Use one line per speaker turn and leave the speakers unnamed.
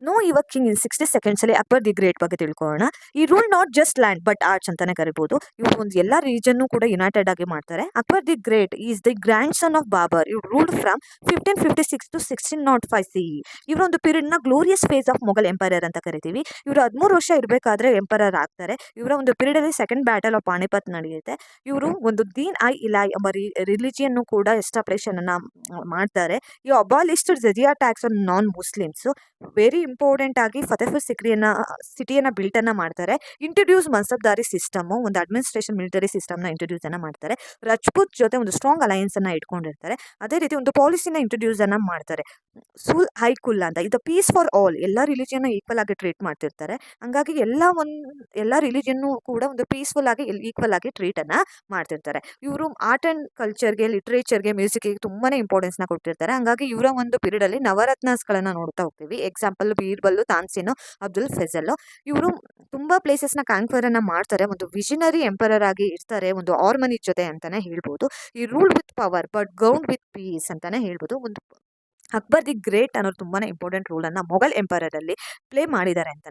Know your king in 60 seconds ಅಲ್ಲಿ Akbar the great ಬಗ್ಗೆ ತಿಳ್ಕೊಳ್ಳೋಣ. ಈ rule not just land but arts ಅಂತಾನೆ ಕರಿಬಹುದು. ಇವರು ಒಂದು ಎಲ್ಲಾ ರೀಜನ್ ಕೂಡ ಯುನೈಟೆಡ್ ಆಗಿ ಮಾಡ್ತಾರೆ. Akbar the great is the grandson of Babur. ಇವ್ರು ರೂಲ್ಡ್ ಫ್ರಮ್ 1556 ಟು 1605 CE. ಇವರ ಒಂದು ಪೀರಿಯಡ್ ನ glorious phase of Mughal empire ಅಂತ ಕರಿತೀವಿ. ಇವರು 13 ವರ್ಷ ಇರಬೇಕಾದ್ರೆ ಎಂಪರರ್ ಆಗ್ತಾರೆ. ಇವರ ಒಂದು ಪೀರಿಯಡ್ ಅಲ್ಲಿ ಸೆಕೆಂಡ್ ಬ್ಯಾಟಲ್ ಆಫ್ ಪಾಣಿಪತ್ ನಡೆಯುತ್ತೆ. ಇವರು ಒಂದು ದೀನ್ ಐ ಇಲಾಯ್ ಎಂಬ ರಿಲಿಜಿಯನ್ ಕೂಡ ಎಸ್ಟಾಬ್ಲಿಷನ್ ಅನ್ನ ಮಾಡ್ತಾರೆ. ಈ abolished jizya tax on non Muslims. Very important ಆಗಿ ಫತೇಪುರ್ ಸಿಟಿಯನ್ನ ಬಿಲ್ಟ್ ಅನ್ನ ಮಾಡ್ತಾರೆ. ಇಂಟ್ರೊಡ್ಯೂಸ್ ಮನ್ಸಬ್ದಾರಿ ಸಿಸ್ಟಮ್, ಒಂದು ಅಡ್ಮಿನಿಸ್ಟ್ರೇಷನ್ ಮಿಲಿಟರಿ ಸಿಸ್ಟಮ್ ನ ಇಂಟ್ರೊಡ್ಯೂಸ್ ಅನ್ನ ಮಾಡ್ತಾರೆ. ರಜಪೂತ್ ಜೊತೆ ಒಂದು ಸ್ಟ್ರಾಂಗ್ ಅಲಯನ್ಸ್ ಅನ್ನ ಇಟ್ಕೊಂಡಿರ್ತಾರೆ. ಅದೇ ರೀತಿ ಒಂದು ಪಾಲಿಸಿನ ಇಂಟ್ರೊಡ್ಯೂಸ್ ಅನ್ನ ಮಾಡ್ತಾರೆ. ಸುಲ್ ಹೈಕುಲ್ ಅಂತ, ಇದು ಪೀಸ್ ಫಾರ್ ಆಲ್, ಎಲ್ಲ ರಿಲಿಜಿಯನ್ ಈಕ್ವಲ್ ಆಗಿ ಟ್ರೀಟ್ ಮಾಡ್ತಿರ್ತಾರೆ. ಹಂಗಾಗಿ ಎಲ್ಲ ರಿಲಿಜಿಯನ್ ಕೂಡ ಒಂದು ಪೀಸ್ಫುಲ್ ಆಗಿ ಈಕ್ವಲ್ ಆಗಿ ಟ್ರೀಟ್ ಅನ್ನ ಮಾಡ್ತಿರ್ತಾರೆ. ಇವರು ಆರ್ಟ್ ಅಂಡ್ ಕಲ್ಚರ್ಗೆ, ಲಿಟ್ರೇಚರ್ಗೆ, ಮ್ಯೂಸಿಕ್ಗೆ ತುಂಬಾನೇ ಇಂಪಾರ್ಟೆನ್ಸ್ ನ ಕೊಟ್ಟಿರ್ತಾರೆ. ಹಂಗಾಗಿ ಇವರ ಒಂದು ಪೀರಿಯಡ್ ಅಲ್ಲಿ ನವರತ್ನಸ್ಗಳನ್ನ ನೋಡ್ತಾ ಹೋಗ್ತೀವಿ. ಎಕ್ಸಾಂಪಲ್ ಬೀರ್ಬಲ್, ತಾನ್ಸೇನ್, ಅಬ್ದುಲ್ ಫೆಜಲ್. ಇವರು ತುಂಬಾ ಪ್ಲೇಸಸ್ ನ ಕಾಂಕ್ವರ್ ಅನ್ನ ಮಾಡ್ತಾರೆ. ಒಂದು ವಿಷನರಿ ಎಂಪರರ್ ಆಗಿ ಇರ್ತಾರೆ, ಒಂದು ಆರ್ಮನಿ ಜೊತೆ ಅಂತಾನೆ ಹೇಳ್ಬೋದು. ಈ rule with power but crowned with peace ಅಂತಾನೆ ಹೇಳ್ಬೋದು. ಒಂದು ಅಕ್ಬರ್ ದಿ ಗ್ರೇಟ್ ಅನ್ನೋದು ತುಂಬಾನೇ ಇಂಪಾರ್ಟೆಂಟ್ ರೋಲ್ ಅನ್ನ ಮೊಘಲ್ ಎಂಪರರ್ ಅಲ್ಲಿ ಪ್ಲೇ ಮಾಡಿದ್ದಾರೆ ಅಂತ